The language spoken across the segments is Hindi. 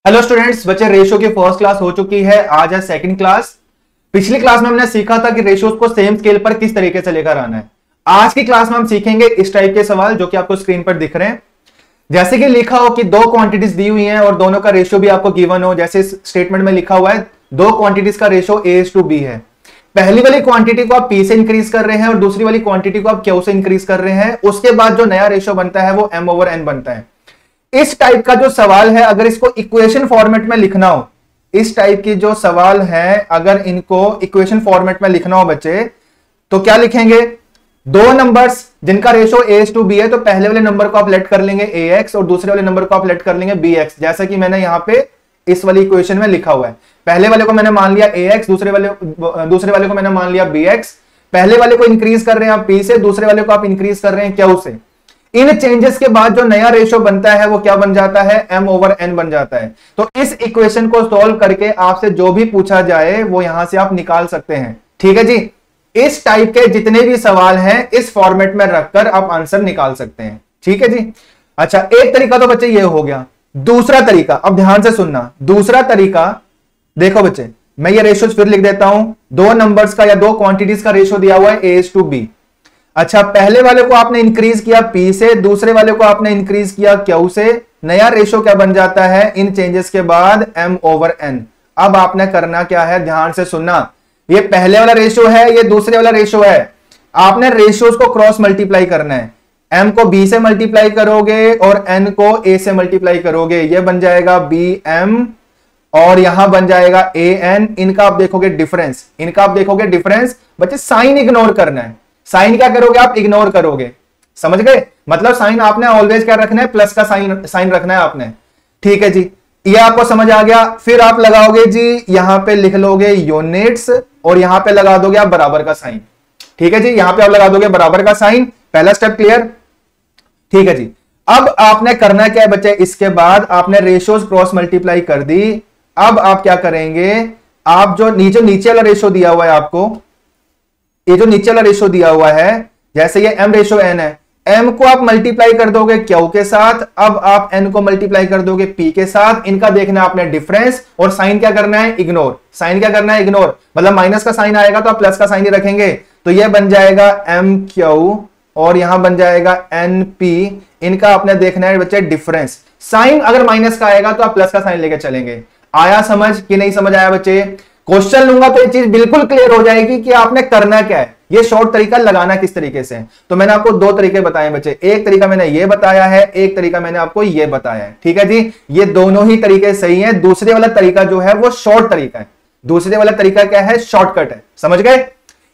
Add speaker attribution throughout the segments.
Speaker 1: हेलो स्टूडेंट्स, बच्चे रेशियो की फर्स्ट क्लास हो चुकी है। आज है सेकंड क्लास। पिछली क्लास में हमने सीखा था कि रेशियोज को सेम स्केल पर किस तरीके से लेकर आना है। आज की क्लास में हम सीखेंगे इस टाइप के सवाल जो कि आपको स्क्रीन पर दिख रहे हैं। जैसे कि लिखा हो कि दो क्वांटिटीज दी हुई हैं और दोनों का रेशियो भी आपको गिवन हो। जैसे स्टेटमेंट में लिखा हुआ है दो क्वांटिटीज का रेशियो A:B है। पहली वाली क्वांटिटी को आप P से इंक्रीज कर रहे हैं और दूसरी वाली क्वांटिटी को आप Q से इंक्रीज कर रहे हैं। उसके बाद जो नया रेशियो बनता है वो M/N बनता है। इस टाइप का जो सवाल है, अगर इसको इक्वेशन फॉर्मेट में लिखना हो, इस टाइप की जो सवाल है अगर इनको इक्वेशन फॉर्मेट में लिखना हो बच्चे, तो क्या लिखेंगे? दो नंबर्स जिनका रेशियो A:B है, तो पहले वाले नंबर को आप लेट कर लेंगे AX और दूसरे वाले नंबर को आप लेट कर लेंगे BX, जैसा कि मैंने यहां पे इस वाली इक्वेशन में लिखा हुआ है। पहले वाले को मैंने मान लिया AX, दूसरे वाले को मैंने मान लिया BX। पहले वाले को इंक्रीज कर रहे हैं आप P से, दूसरे वाले को आप इंक्रीज कर रहे हैं Q से। इन चेंजेस के बाद जो नया रेशियो बनता है वो क्या बन जाता है? M/N बन जाता है। तो इस इक्वेशन को सॉल्व करके आपसे जो भी पूछा जाए वो यहां से आप निकाल सकते हैं। ठीक है जी, इस टाइप के जितने भी सवाल हैं इस फॉर्मेट में रखकर आप आंसर निकाल सकते हैं। ठीक है जी। अच्छा, एक तरीका तो बच्चे ये हो गया। दूसरा तरीका, अब ध्यान से सुनना। दूसरा तरीका देखो बच्चे, मैं ये रेशियो फिर लिख देता हूं। दो नंबर्स का या दो क्वांटिटीज का रेशियो दिया हुआ है A:B। अच्छा, पहले वाले को आपने इंक्रीज किया P से, दूसरे वाले को आपने इंक्रीज किया Q से। नया रेशियो क्या बन जाता है इन चेंजेस के बाद? M/N। अब आपने करना क्या है, ध्यान से सुनना। ये पहले वाला रेशियो है, ये दूसरे वाला रेशियो है। आपने रेशियोज को क्रॉस मल्टीप्लाई करना है। M को B से मल्टीप्लाई करोगे और N को A से मल्टीप्लाई करोगे, ये बन जाएगा BM और यहां बन जाएगा AN। इनका आप देखोगे डिफरेंस। बच्चे साइन इग्नोर करना है। साइन क्या करोगे आप? इग्नोर करोगे। समझ गए? मतलब साइन आपने ऑलवेज क्या रखना है? प्लस का साइन रखना है आपने। ठीक है जी, ये आपको समझ आ गया। फिर आप लगाओगे जी, यहां पे लिख लोगे यूनिट्स और यहां पे लगा दोगे आप बराबर का साइन। ठीक है जी, यहां पे आप लगा दोगे बराबर का साइन। पहला स्टेप क्लियर? ठीक है जी। अब आपने करना क्या है बच्चे? इसके बाद आपने रेशियोज क्रॉस मल्टीप्लाई कर दी। अब आप क्या करेंगे? आप जो नीचे वाला रेशियो दिया हुआ है आपको, ये जो नीचे वाला रेशियो दिया हुआ है, जैसे ये M/N है, M को आप मल्टीप्लाई कर दोगे Q के साथ। अब आप N को मल्टीप्लाई कर दोगे P के साथ। इनका देखना आपने डिफरेंस और साइन क्या करना है? इग्नोर। साइन क्या करना है? इग्नोर। मतलब माइनस का साइन आएगा तो आप प्लस का साइन ही रखेंगे। तो ये बन जाएगा MQ और यहां बन जाएगा NP। इनका आपने देखना है बच्चे डिफरेंस। साइन अगर माइनस का आएगा तो आप प्लस का साइन लेके चलेंगे। आया समझ कि नहीं समझ आया बच्चे? क्वेश्चन लूंगा तो ये चीज बिल्कुल क्लियर हो जाएगी कि आपने करना क्या है। ये शॉर्ट तरीका लगाना किस तरीके से। तो मैंने आपको दो तरीके बताए बच्चे। एक तरीका मैंने ये बताया है, एक तरीका मैंने आपको ये बताया है। ठीक है जी, ये दोनों ही तरीके सही हैं। दूसरे वाला तरीका जो है वो शॉर्ट तरीका है। दूसरे वाला तरीका क्या है? शॉर्टकट है। समझ गए?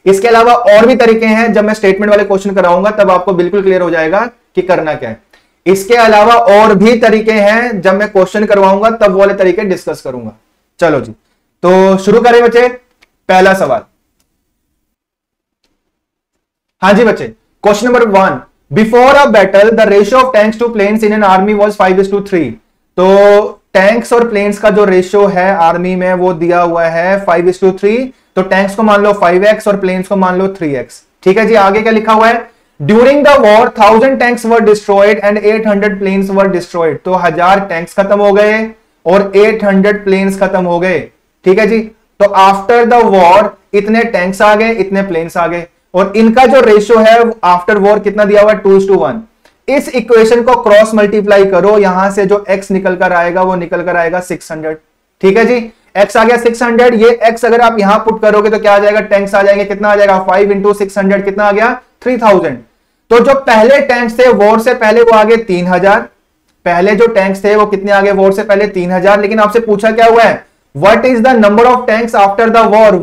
Speaker 1: इसके अलावा और भी तरीके हैं। जब मैं स्टेटमेंट वाले क्वेश्चन कराऊंगा तब आपको बिल्कुल क्लियर हो जाएगा कि करना क्या है। इसके अलावा और भी तरीके हैं, जब मैं क्वेश्चन करवाऊंगा तब वो वाले तरीके डिस्कस करूंगा। चलो जी, तो शुरू करें बच्चे। पहला सवाल, हाँ जी बच्चे, question number 1। Before a battle the ratio of tanks to planes in an army was 5:3। तो टैंक्स और प्लेन्स का जो रेशियो है आर्मी में वो दिया हुआ है 5:3। तो टैंक्स को मान लो 5x और प्लेन्स को मान लो 3x। ठीक है जी, आगे क्या लिखा हुआ है? During the war 1000 tanks were destroyed and 800 planes were destroyed. तो 1000 टैंक्स खत्म हो गए और 800 प्लेन्स खत्म हो गए। ठीक है जी, तो आफ्टर द वॉर इतने टैंक्स आ गए, इतने प्लेन्स आ गए और इनका जो रेशियो है आफ्टर वॉर कितना दिया हुआ है? 2:1। इस इक्वेशन को क्रॉस मल्टीप्लाई करो, यहां से जो x निकल कर आएगा वो निकल कर आएगा 600। ठीक है जी, x आ गया 600। ये x अगर आप यहां पुट करोगे तो क्या आ जाएगा? टैंक्स आ जाएंगे। कितना आ जाएगा? 5 × 600 कितना आ गया? 3000। तो जो पहले टैंक्स थे वॉर से पहले वो आगे 3000। पहले जो टैंक्स थे वो कितने आगे वॉर से पहले? 3000। लेकिन आपसे पूछा क्या हुआ है? What is the number of tanks after the war.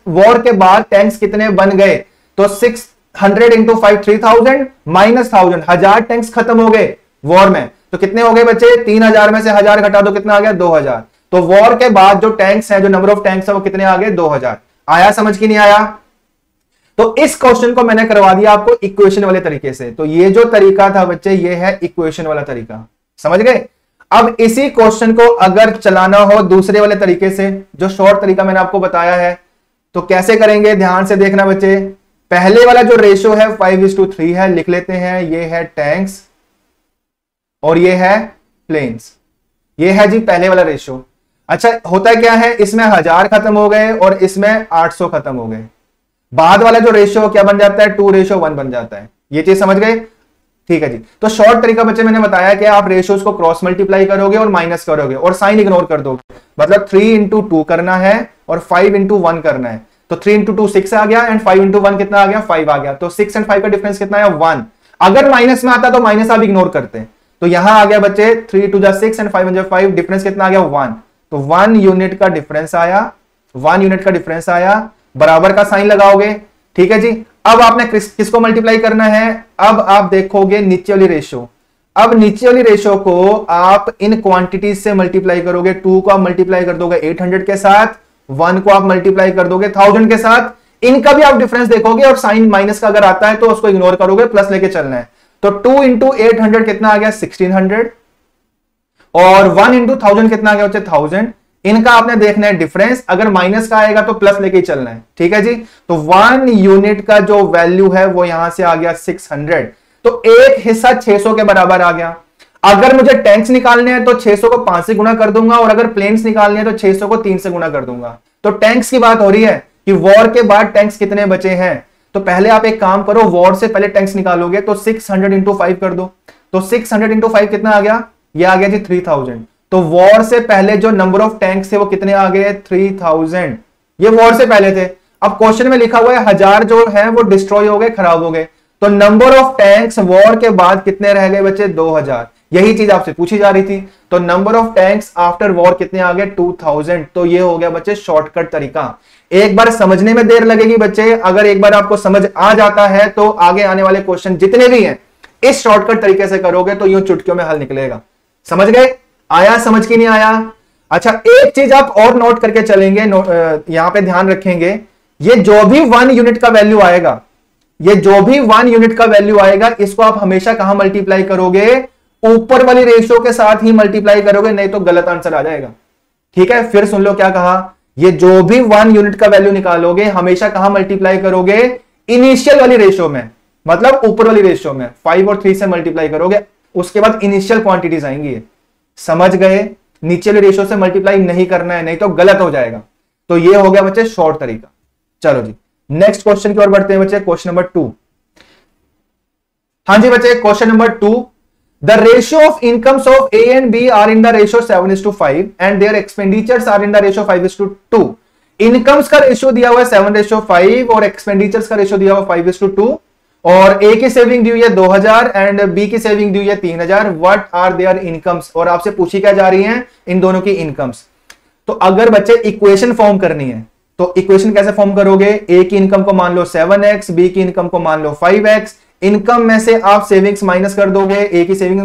Speaker 1: War के बाद टैंक्स कितने बन गए? तो 600 × 5 3000 माइनस 1000। 1000 टैंक्स खत्म हो गए वॉर में। तो कितने हो गए बच्चे? 3000 में से 1000 घटा दो, कितना आ गया? 2000। तो वॉर के बाद जो टैंक्स है, जो नंबर ऑफ टैंक्स है वो कितने आ गए? 2000। आया समझ की नहीं आया? तो इस क्वेश्चन को मैंने करवा दिया आपको इक्वेशन वाले तरीके से। तो ये जो तरीका था बच्चे ये है इक्वेशन वाला तरीका। समझ गए? अब इसी क्वेश्चन को अगर चलाना हो दूसरे वाले तरीके से, जो शॉर्ट तरीका मैंने आपको बताया है, तो कैसे करेंगे? ध्यान से देखना बच्चे। पहले वाला जो रेशियो है 5:3 है, लिख लेते हैं। ये है टैंक्स और ये है प्लेन्स। ये है जी पहले वाला रेशियो। अच्छा होता है क्या है, इसमें 1000 खत्म हो गए और इसमें 800 खत्म हो गए। बाद वाला जो रेशियो क्या बन जाता है, 2:1 बन जाता है। ये चीज समझ गए? ठीक है जी। तो शॉर्ट तरीका बच्चे मैंने बताया कि आप रेशियोज को क्रॉस मल्टीप्लाई करोगे और माइनस करोगे और साइन इग्नोर कर दोगे। मतलब 3 × 2 करना है और 5 × 1 करना है। तो 3 × 2 6 आ गया एंड 5 × 1 कितना आ गया, 5 आ गया। तो 6 और 5 का डिफरेंस कितना है, 1। अगर माइनस में आता तो माइनस आप इग्नोर करते। तो यहां आ गया बच्चे 3 × 6 एंड 5 × 5, डिफरेंस कितना आ गया, 1। तो 1 यूनिट का डिफरेंस आया, 1 यूनिट का डिफरेंस आया, बराबर का साइन लगाओगे। ठीक है जी। अब आपने किसको मल्टीप्लाई करना है, अब आप देखोगे नीचे वाली रेशियो। अब नीचे वाली रेशियो को आप इन क्वांटिटीज से मल्टीप्लाई करोगे। 2 को आप मल्टीप्लाई कर दोगे 800 के साथ, 1 को आप मल्टीप्लाई कर दोगे 1000 के साथ। इनका भी आप डिफरेंस देखोगे और साइन माइनस का अगर आता है तो उसको इग्नोर करोगे, प्लस लेके चलना है। तो 2 × 800 कितना आ गया, 1600 और 1 × 1000 कितना आ गया बच्चे, 1000। इनका आपने देखना है डिफरेंस, अगर माइनस का आएगा तो प्लस लेके ही चलना है। ठीक है जी। तो 1 यूनिट का जो वैल्यू है वो यहां से आ गया 600। तो एक हिस्सा 600 के बराबर आ गया। अगर मुझे टैंक्स निकालने हैं तो 600 को 5 से गुणा कर दूंगा और अगर प्लेन्स निकालने हैं तो 600 को 3 से गुणा कर दूंगा। तो टैंक्स की बात हो रही है कि वॉर के बाद टैंक्स कितने बचे हैं। तो पहले आप एक काम करो, वॉर से पहले टैंक्स निकालोगे तो 600 × 5 कर दो। तो 600 × 5 कितना आ गया, ये आ गया जी 3000। तो वॉर से पहले जो नंबर ऑफ टैंक्स थे वो कितने आ गए, 3000। ये वॉर से पहले थे। अब क्वेश्चन में लिखा हुआ है 1000 जो है वो डिस्ट्रॉय हो गए, खराब हो गए। तो नंबर ऑफ टैंक्स वॉर के बाद कितने रह गए बच्चे, 2000। यही चीज आपसे पूछी जा रही थी। तो number of tanks after war कितने आ गए, 2000। तो ये हो गया बच्चे शॉर्टकट तरीका। एक बार समझने में देर लगेगी बच्चे, अगर एक बार आपको समझ आ जाता है तो आगे आने वाले क्वेश्चन जितने भी हैं इस शॉर्टकट तरीके से करोगे तो यूं चुटकियों में हल निकलेगा। समझ गए? आया समझ की नहीं आया? अच्छा एक चीज आप और नोट करके चलेंगे, यहां पे ध्यान रखेंगे, ये जो भी 1 यूनिट का वैल्यू आएगा, ये जो भी 1 यूनिट का वैल्यू आएगा, इसको आप हमेशा कहां मल्टीप्लाई करोगे, ऊपर वाली रेशियो के साथ ही मल्टीप्लाई करोगे, नहीं तो गलत आंसर आ जाएगा। ठीक है, फिर सुन लो क्या कहा, ये जो भी 1 यूनिट का वैल्यू निकालोगे हमेशा कहां मल्टीप्लाई करोगे, इनिशियल वाली रेशियो में, मतलब ऊपर वाली रेशियो में 5 और 3 से मल्टीप्लाई करोगे, उसके बाद इनिशियल क्वांटिटीज आएंगी। समझ गए? नीचे वाले रेशियो से मल्टीप्लाई नहीं करना है, नहीं तो गलत हो जाएगा। तो ये हो गया बच्चे शॉर्ट तरीका। चलो जी नेक्स्ट क्वेश्चन की ओर बढ़ते हैं बच्चे, क्वेश्चन नंबर 2। हाँ जी बच्चे, question number 2, the ratio of incomes of A and B are in the ratio 7:5 and their expenditures are in the ratio 5:2। Incomes का रेशियो दिया हुआ है 7:5 और एक्सपेंडिचर्स का रेशियो दिया हुआ 5:2 और ए की सेविंग दी हुई है 2000 एंड बी की सेविंग दी हुई है 3000। व्हाट आर देयर इनकम्स, और आपसे पूछी क्या जा रही है, इन दोनों की इनकम्स। तो अगर बच्चे इक्वेशन फॉर्म करनी है तो इक्वेशन कैसे फॉर्म करोगे, ए की इनकम को मान लो 7x, बी की इनकम को मान लो 5x। इनकम में से आप सेविंग्स माइनस कर दोगे, ए की सेविंग्स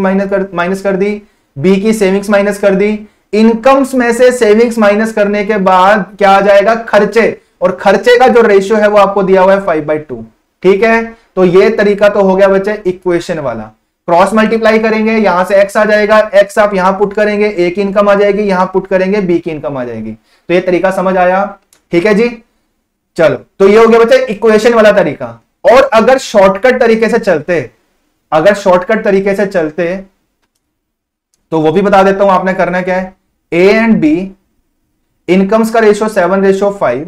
Speaker 1: माइनस कर दी, बी की सेविंग्स माइनस कर दी। इनकम्स में से सेविंग्स माइनस करने के बाद क्या आ जाएगा, खर्चे, और खर्चे का जो रेशियो है वो आपको दिया हुआ है 5/2। ठीक है, तो ये तरीका तो हो गया बच्चे इक्वेशन वाला। क्रॉस मल्टीप्लाई करेंगे, यहां से x आ जाएगा, x आप यहां पुट करेंगे, ए की इनकम आ जाएगी, यहां पुट करेंगे बी की इनकम आ जाएगी। तो ये तरीका समझ आया? ठीक है जी। चलो तो ये हो गया बच्चे इक्वेशन वाला तरीका। और अगर शॉर्टकट तरीके से चलते, अगर शॉर्टकट तरीके से चलते तो वो भी बता देता हूं आपने करना क्या है। ए एंड बी इनकम्स का रेशियो 7:5,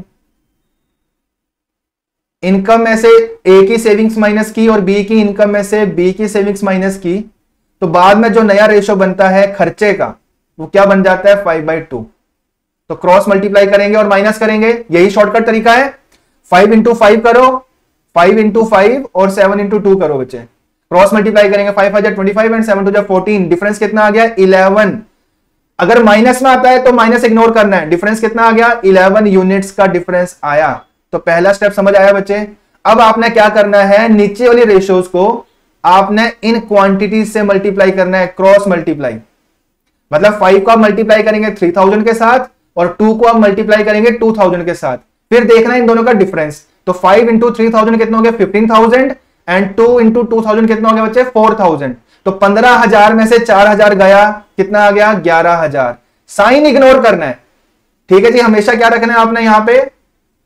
Speaker 1: इनकम में से ए की सेविंग्स माइनस की और बी की इनकम में से बी की सेविंग्स माइनस की, तो बाद में जो नया रेशियो बनता है खर्चे का वो क्या बन जाता है, 5/2। तो क्रॉस मल्टीप्लाई करेंगे और माइनस करेंगे, यही शॉर्टकट तरीका है। 5 × 5 करो, 5 × 5 और 7 × 2 करो बच्चे, क्रॉस मल्टीप्लाई करेंगे, 5 × 5 25 एंड 7 × 14। डिफरेंस कितना आ गया, 11। अगर माइनस में आता है तो माइनस इग्नोर करना है, डिफरेंस कितना आ गया, 11 यूनिट्स का डिफरेंस आया। तो पहला स्टेप समझ आया बच्चे। अब आपने क्या करना है, नीचे वाली रेशियोज को आपने इन क्वांटिटीज से मल्टीप्लाई करना है, क्रॉस मल्टीप्लाई। मतलब 5 को आप मल्टीप्लाई करेंगे 3000 के साथ और 2 को आप मल्टीप्लाई करेंगे 2000 के साथ, फिर देखना है इन दोनों का डिफरेंस। तो 5 × 3000 कितना हो गया, 15000 एंड 2 × 2000 कितना हो गया बच्चे, 4000। तो 15000 में से 4000 गया, कितना आ गया, 11000। साइन इग्नोर करना है। ठीक है जी, हमेशा क्या रखना है आपने, यहां पे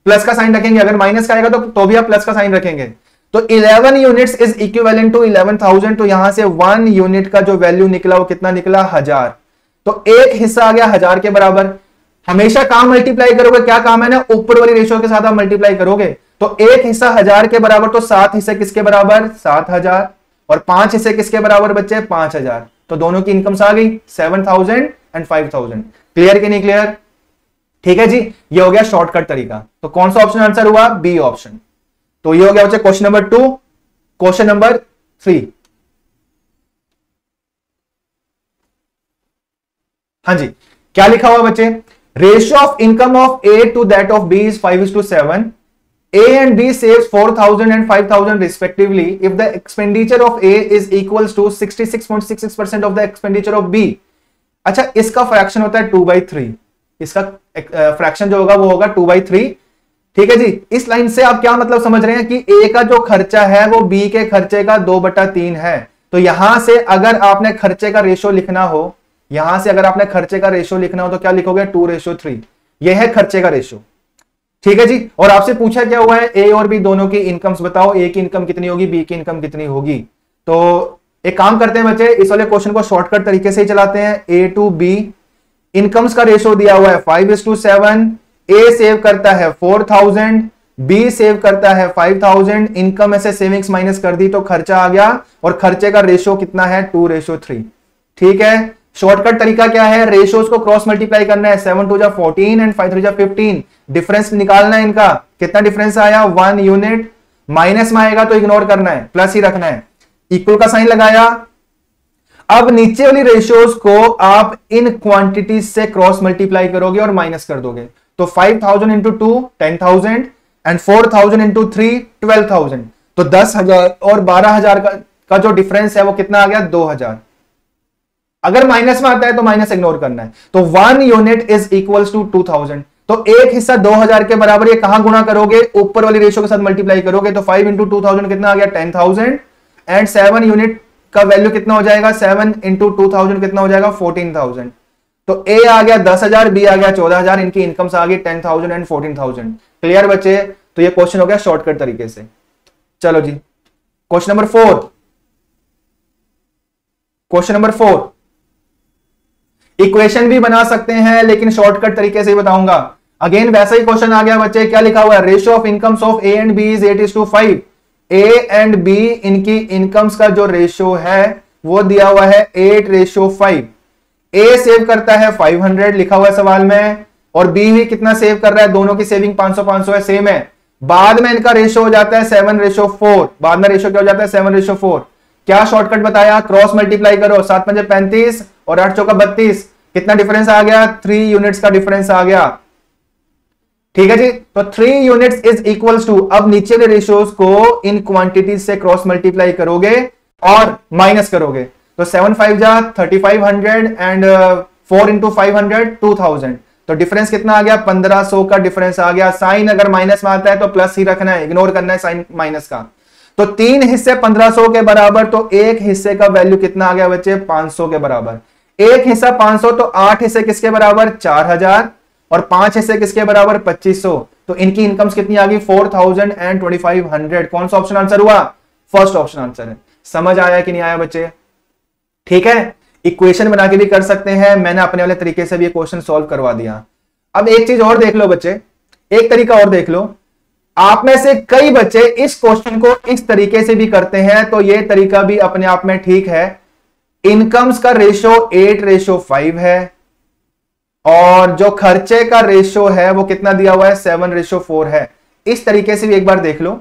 Speaker 1: प्लस का साइन रखेंगे, अगर माइनस का आएगा तो भी आप प्लस का साइन रखेंगे। तो 11 यूनिट्स इज इक्विवेलेंट टू 11000। तो यहां से 1 यूनिट का जो वैल्यू निकला वो कितना निकला, 1000। तो एक हिस्सा आ गया 1000 के बराबर। हमेशा काम मल्टीप्लाई करोगे, क्या काम है ना, ऊपर वाली रेशियो के साथ आप मल्टीप्लाई करोगे। तो एक हिस्सा 1000 के बराबर, तो 7 हिस्से किसके बराबर, 7000, और 5 हिस्से किसके बराबर बच्चे, 5000। तो दोनों की इनकम्स आ गई 7000 एंड 5000। क्लियर कि नहीं क्लियर? ठीक है जी, ये हो गया शॉर्टकट तरीका। तो कौन सा ऑप्शन आंसर हुआ, बी ऑप्शन। तो ये हो गया बच्चे क्वेश्चन नंबर 2। क्वेश्चन नंबर 3, हाँ जी, क्या लिखा हुआ बच्चे, ratio of income of A to that of B is 5:7। A and B saves 4,000 and 5,000 respectively if the expenditure of A is equals to 66.66% of the expenditure of B। अच्छा, इसका फ्रैक्शन होता है 2/3, इसका फ्रैक्शन जो होगा वो होगा 2/3। ठीक है जी, इस लाइन से आप क्या मतलब समझ रहे हैं कि A का जो खर्चा है वो B के खर्चे का 2/3 है। तो यहां से अगर आपने खर्चे का रेशो लिखना हो, यहां से अगर आपने खर्चे का रेशो लिखना हो तो क्या लिखोगे, 2:3। यह है खर्चे का रेशो। ठीक है जी, और आपसे पूछा क्या हुआ है, ए और बी दोनों की इनकम्स बताओ, ए की इनकम कितनी होगी, बी की इनकम कितनी होगी। तो एक काम करते हैं बच्चे, इस वाले क्वेश्चन को शॉर्टकट तरीके से ही चलाते हैं। ए टू बी, इनकम्स का रेशो दिया हुआ है 5:7। ए सेव करता है 4000, बी सेव करता है 5000। इनकम में से सेविंग्स माइनस कर दी तो खर्चा आ गया, और खर्चे का रेशो कितना है, 2:3। ठीक है, शॉर्टकट तरीका क्या है, रेशियोज को क्रॉस मल्टीप्लाई करना है, 7 2 जा 14 एंड 5 3 जा 15। डिफरेंस निकालना है इनका, कितना डिफरेंस आया, 1 यूनिट। माइनस में आएगा तो इग्नोर करना है, प्लस ही रखना है। इक्वल का साइन लगाया। अब नीचे वाली रेशियोज को आप इन क्वांटिटीज से क्रॉस मल्टीप्लाई करोगे और माइनस कर दोगे। तो 5000 इंटू 2 10,000 एंड 4000 इंटू 3 12,000। तो 10,000 और 12,000 का जो डिफरेंस है वो कितना आ गया, 2,000। अगर माइनस में आता है तो माइनस इग्नोर करना है। तो 1 यूनिट इज इक्वल्स टू 2000। तो एक हिस्सा 2000 के बराबर, ये कहां गुणा करोगे, ऊपर वाली रेशियो के साथ मल्टीप्लाई करोगे। तो 5 इंटू 2000 कितना आ गया, 10,000 एंड 7 यूनिट का वैल्यू कितना हो जाएगा, 7 इंटू 2000 कितना हो जाएगा, 14,000। तो ए आ गया 10,000, बी आ गया 14,000। इनकी इनकम्स आ गई 10,000 एंड 14,000। क्लियर बच्चे? तो ये क्वेश्चन हो गया शॉर्टकट तरीके से। चलो जी, question number 4। Question number 4, equation भी बना सकते हैं लेकिन शॉर्टकट तरीके से ही बताऊंगा। अगेन वैसा ही क्वेश्चन आ गया बच्चे, क्या लिखा हुआ है, ratio of incomes of A and B is 8:5। A and B, इनकी इनकम्स का जो रेशियो है वो दिया हुआ है 8:5। ए सेव करता है 500, लिखा हुआ है सवाल में, और बी भी कितना सेव कर रहा है, दोनों की सेविंग 500-500 है, सेम है। बाद में इनका रेशियो हो जाता है 7:4। बाद में रेशियो क्या हो जाता है, 7:4। क्या शॉर्टकट बताया, क्रॉस मल्टीप्लाई करो, 7 5 35 और 8 चौका 32। कितना डिफरेंस आ गया, 3 यूनिट्स का डिफरेंस आ गया। ठीक है जी, तो 3 यूनिट्स इज इक्वल्स टू, अब नीचे के रेशियोज को इन क्वांटिटीज से क्रॉस मल्टीप्लाई करोगे और माइनस करोगे। तो 7 5 जा 3500 एंड 4 इंटू 500 2000। तो डिफरेंस कितना आ गया, 1500 का डिफरेंस आ गया। साइन अगर माइनस में आता है तो प्लस ही रखना है, इग्नोर करना है साइन माइनस का। तो 3 हिस्से 1500 के बराबर, तो एक हिस्से का वैल्यू कितना आ गया बच्चे, 500 के बराबर। एक हिस्सा 500, तो 8 हिस्से किसके बराबर, 4000, और 5 हिस्से किसके बराबर, 2500। तो इनकी इनकम्स कितनी आ गई, 4000 एंड 2500। कौन सा ऑप्शन आंसर हुआ, फर्स्ट ऑप्शन आंसर है। समझ आया कि नहीं आया बच्चे? ठीक है, इक्वेशन बना के भी कर सकते हैं, मैंने अपने वाले तरीके से भी ये क्वेश्चन सॉल्व करवा दिया। अब एक चीज और देख लो बच्चे, एक तरीका और देख लो। आप में से कई बच्चे इस क्वेश्चन को इस तरीके से भी करते हैं, तो ये तरीका भी अपने आप में ठीक है। इनकम्स का रेशो 8:5 है, और जो खर्चे का रेशो है वो कितना दिया हुआ है, 7:4 है। इस तरीके से भी एक बार देख लो।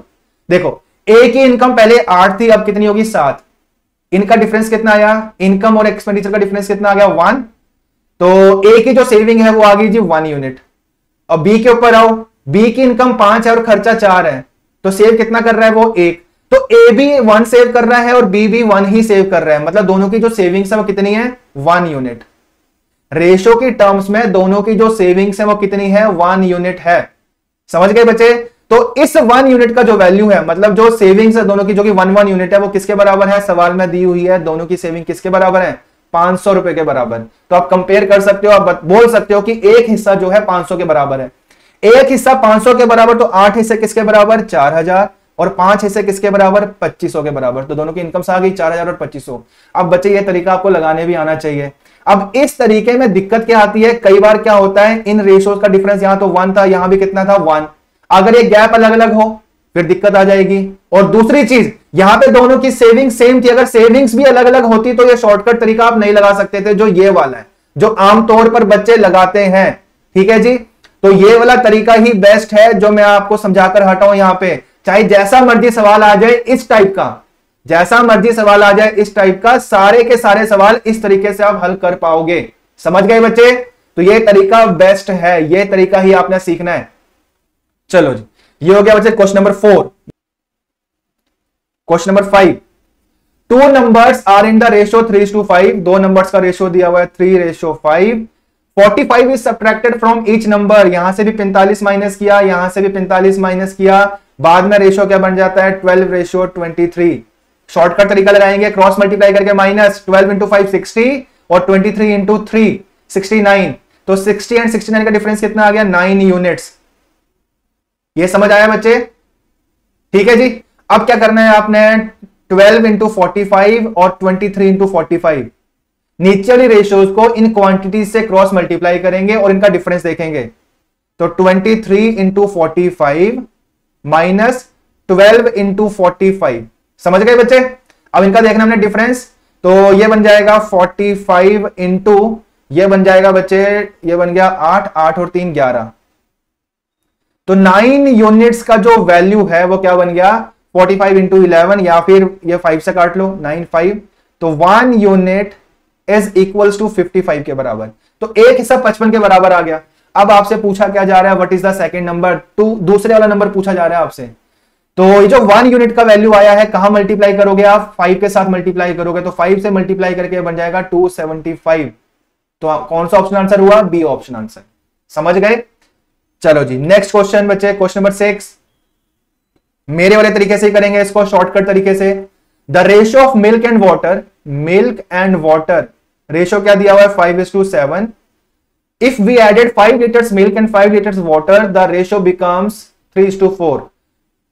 Speaker 1: देखो, ए की इनकम पहले 8 थी, अब कितनी होगी, 7। इनका डिफरेंस कितना आया, इनकम और एक्सपेंडिचर का डिफरेंस कितना आ गया, 1। तो ए की जो सेविंग है वो आ गई जी 1 यूनिट। और बी के ऊपर आओ, बी की इनकम 5 है और खर्चा 4 है, तो सेव कितना कर रहा है वो 1। तो ए भी 1 सेव कर रहा है और बी भी 1 ही सेव कर रहा है, मतलब दोनों की जो सेविंग्स है वो कितनी है, 1 यूनिट। रेशो की टर्म्स में दोनों की जो सेविंग्स है वो कितनी है, 1 यूनिट है। समझ गए बच्चे? तो इस 1 यूनिट का जो वैल्यू है, मतलब जो सेविंग्स है दोनों की, जो कि 1 यूनिट है, वो किसके बराबर है, सवाल में दी हुई है। दोनों की सेविंग किसके बराबर है, 500 रुपए के बराबर। तो आप कंपेयर कर सकते हो, आप बोल सकते हो कि एक हिस्सा जो है 500 के बराबर है। एक हिस्सा 500 के बराबर, तो 8 हिस्से किसके बराबर, 4000, और 5 हिस्से किसके बराबर, 2500 के बराबर। तो दोनों की इनकम्स आ गई 4000 और 2500। अब बच्चे ये तरीका आपको लगाने भी आना चाहिए। अब इस तरीके में दिक्कत क्या आती है, कई बार क्या होता है इन रेशियोज का डिफरेंस यहां तो 1 था, यहां भी कितना था 1, अगर ये गैप अलग अलग हो फिर दिक्कत आ जाएगी। और दूसरी चीज यहां पे दोनों की सेविंग सेम थी, अगर सेविंग्स भी अलग अलग होती तो ये शॉर्टकट तरीका आप नहीं लगा सकते थे, जो ये वाला है जो आमतौर पर बच्चे लगाते हैं। ठीक है जी, तो ये वाला तरीका ही बेस्ट है जो मैं आपको समझाकर हटाऊं यहां पे। चाहे जैसा मर्जी सवाल आ जाए इस टाइप का, जैसा मर्जी सवाल आ जाए इस टाइप का, सारे के सारे सवाल इस तरीके से आप हल कर पाओगे। समझ गए बच्चे? तो ये तरीका बेस्ट है, ये तरीका ही आपने सीखना है। चलो जी, ये हो गया बच्चे question number 4। Question number 5, 2 numbers are in the ratio 3:5, दो नंबर्स का रेशियो दिया हुआ है 3:5। 45 is subtracted from each number, यहां से भी 45 माइनस किया, यहां से भी 45 माइनस किया, बाद में रेशियो क्या बन जाता है 12:23। शॉर्टकट तरीका लगाएंगे, क्रॉस मल्टीप्लाई करके माइनस 12 इंटू 5 60 और 23 इंटू 3 69, तो 60 एंड 69 का डिफरेंस कितना आ गया 9 यूनिट्स। ये समझ आया बच्चे? ठीक है जी, अब क्या करना है आपने 12 इंटू 45 और 23 इंटू 45, नीचे वाली रेशियोज को इन क्वांटिटी से क्रॉस मल्टीप्लाई करेंगे और इनका डिफरेंस देखेंगे। तो 23 इंटू 45 माइनस 12 इंटू 45, समझ गए बच्चे? अब इनका देखना हमने डिफरेंस, तो ये बन जाएगा 45 इंटू ये बन जाएगा बच्चे, ये बन गया 8, 8 और 3 11, तो 9 यूनिट्स का जो वैल्यू है वो क्या बन गया 45 इंटू 11, या फिर ये 5 से काट लो 9 5, तो 1 यूनिट इज इक्वल्स टू 55 के बराबर। तो एक हिस्सा 55 के बराबर आ गया। अब आपसे पूछा क्या जा रहा है, what is the second number, दूसरे वाला नंबर पूछा जा रहा है आपसे। तो ये जो 1 यूनिट का वैल्यू आया है कहां मल्टीप्लाई करोगे आप, 5 के साथ मल्टीप्लाई करोगे, तो 5 से मल्टीप्लाई करके बन जाएगा 275। तो कौन सा ऑप्शन आंसर हुआ, बी ऑप्शन आंसर। समझ गए? चलो जी, नेक्स्ट क्वेश्चन बच्चे, क्वेश्चन नंबर 6। मेरे वाले तरीके से ही करेंगे इसको, शॉर्टकट तरीके से। The ratio of milk and water, ratio क्या दिया हुआ है 5:7। If we added 5 litres milk and 5 litres water, the ratio becomes 3:4।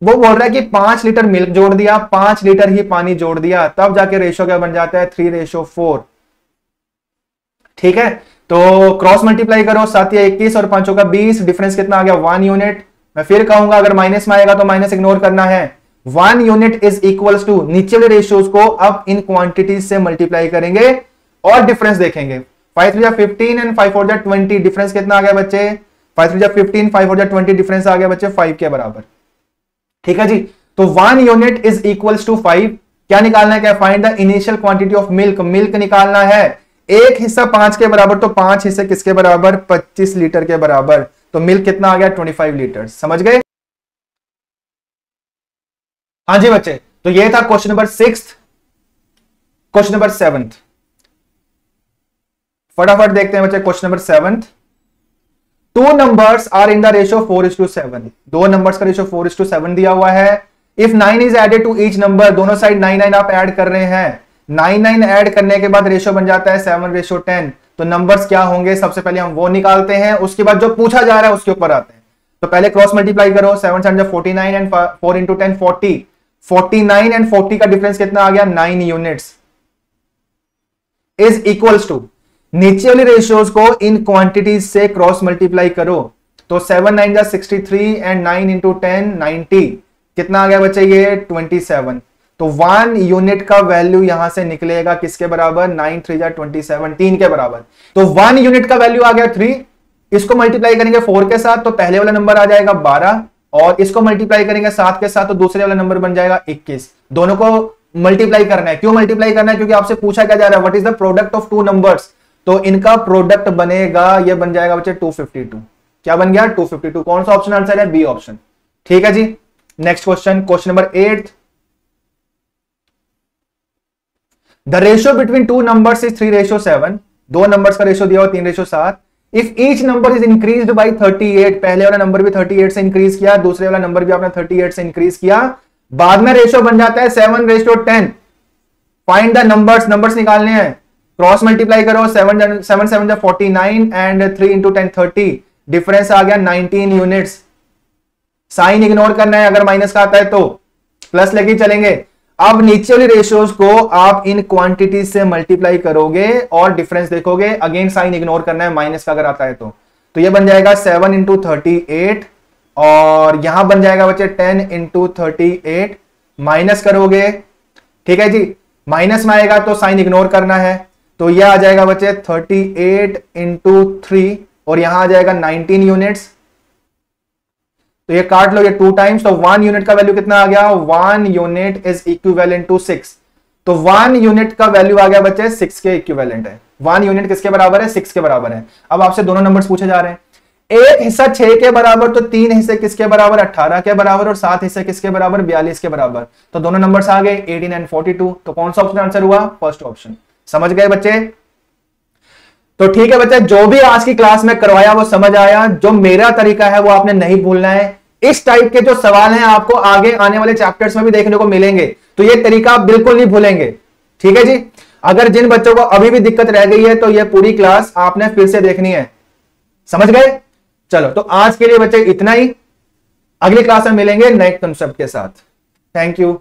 Speaker 1: वो बोल रहा है कि 5 लीटर मिल्क जोड़ दिया, 5 लीटर ही पानी जोड़ दिया, तब जाके रेशियो क्या बन जाता है 3:4। ठीक है, तो क्रॉस मल्टीप्लाई करो, 7 या 21 और 5 का 20, डिफरेंस कितना आ गया 1 यूनिट। मैं फिर कहूंगा अगर माइनस में आएगा तो माइनस इग्नोर करना है। 1 यूनिट इज इक्वल्स टू, नीचे वाले रेशियोज को अब इन क्वांटिटीज से मल्टीप्लाई करेंगे और डिफरेंस देखेंगे। 5 3 15 एंड 5 4 20, डिफरेंस कितना आ गया बच्चे 5 3 15 5 4 20, डिफरेंस आ गया बच्चे 5 के बराबर। ठीक है जी, तो 1 यूनिट इज इक्वल्स टू 5। क्या निकालना है, क्या find the initial quantity of milk, milk निकालना है। एक हिस्सा 5 के बराबर, तो 5 हिस्से किसके बराबर 25 लीटर के बराबर, तो मिल्क कितना आ गया 25 लीटर। समझ गए? हाँ जी बच्चे, तो ये था क्वेश्चन नंबर 6। क्वेश्चन नंबर 7 फटाफट देखते हैं बच्चे। Question number 7, 2 numbers are in the ratio 4:7, दो नंबर्स का रेशियो 4:7 दिया हुआ है। If 9 is added to each number, दोनों साइड 9 9 आप ऐड कर रहे हैं, 9 9 ऐड करने के बाद रेशियो बन जाता है 7:10। तो नंबर्स क्या होंगे, सबसे पहले हम वो निकालते हैं, उसके बाद जो पूछा जा रहा है उसके ऊपर आते हैं। तो पहले क्रॉस मल्टीप्लाई करो, 7 7 49 एंड 4 इंटू 10 40, 49 एंड 40 का डिफरेंस कितना आ गया 9 यूनिट्स इज इक्वल्स टू, नीचे वाली रेशियोज को इन क्वांटिटीज से क्रॉस मल्टीप्लाई करो, तो 7 9 63 एंड 9 इंटू 10 90, कितना आ गया बच्चे ये 27। तो 1 यूनिट का वैल्यू यहां से निकलेगा किसके बराबर 9 3 27, 3 के बराबर। तो 1 यूनिट का वैल्यू आ गया 3, इसको मल्टीप्लाई करेंगे 4 के साथ तो पहले वाला नंबर आ जाएगा 12, और इसको मल्टीप्लाई करेंगे 7 के साथ तो दूसरे वाला नंबर बन जाएगा 21। दोनों को मल्टीप्लाई करना है। क्यों मल्टीप्लाई करना है, क्योंकि आपसे पूछा क्या जा रहा है what is the product of 2 numbers, तो इनका प्रोडक्ट बनेगा, ये बन जाएगा बच्चे 252। क्या बन गया 252। कौन सा ऑप्शन आंसर है, बी ऑप्शन। ठीक है जी, next question, question number 8। The ratio between 2 numbers is 3:7, दो नंबर्स का रेशियो दिया हुआ 3:7। If each number is increased by 38, पहले वाला नंबर भी 38 से इंक्रीज किया, दूसरे वाला नंबर भी आपने 38 से इंक्रीज किया, बाद में रेशियो बन जाता है 7:10। फाइंड द नंबर्स, नंबर्स निकालने हैं, क्रॉस मल्टीप्लाई करो, 7 7 49 एंड 3 इंटू 10 30, डिफरेंस आ गया 19 यूनिट्स। साइन इग्नोर करना है, अगर माइनस का आता है तो प्लस लेके चलेंगे। अब नीचे वाली रेशियोज को आप इन क्वांटिटी से मल्टीप्लाई करोगे और डिफरेंस देखोगे, अगेन साइन इग्नोर करना है माइनस का अगर आता है तो ये बन जाएगा 7 इंटू 38 और यहां बन जाएगा बच्चे 10 इंटू 38, माइनस करोगे, ठीक है जी, माइनस में आएगा तो साइन इग्नोर करना है, तो यह आ जाएगा बच्चे 38 इंटू 3 और यहां आ जाएगा 19 यूनिट्स, तो ये काट लो ये 2 टाइम्स, तो 1 यूनिट का वैल्यू कितना आ गया, 1 यूनिट इज इक्विवेलेंट टू 6, तो 1 यूनिट का वैल्यू आ गया बच्चे 6 के इक्विवेलेंट है। 1 यूनिट किसके बराबर है, 6 के बराबर है। अब आपसे दोनों नंबर्स पूछे जा रहे हैं, एक हिस्सा 6 के बराबर, तो 3 हिस्से किसके बराबर, 18 के बराबर, और 7 हिस्से किसके बराबर, 42 के बराबर, तो दोनों नंबर्स आ गए 18 एंड 42, तो कौन सा ऑप्शन आंसर हुआ, फर्स्ट ऑप्शन। समझ गए बच्चे? तो ठीक है बच्चे, जो भी आज की क्लास में करवाया वो समझ आया, जो मेरा तरीका है वो आपने नहीं भूलना है। इस टाइप के जो सवाल हैं आपको आगे आने वाले चैप्टर्स में भी देखने को मिलेंगे, तो ये तरीका आप बिल्कुल नहीं भूलेंगे, ठीक है जी। अगर जिन बच्चों को अभी भी दिक्कत रह गई है तो ये पूरी क्लास आपने फिर से देखनी है, समझ गए? चलो, तो आज के लिए बच्चे इतना ही, अगली क्लास में मिलेंगे नए कंसेप्ट के साथ। Thank you.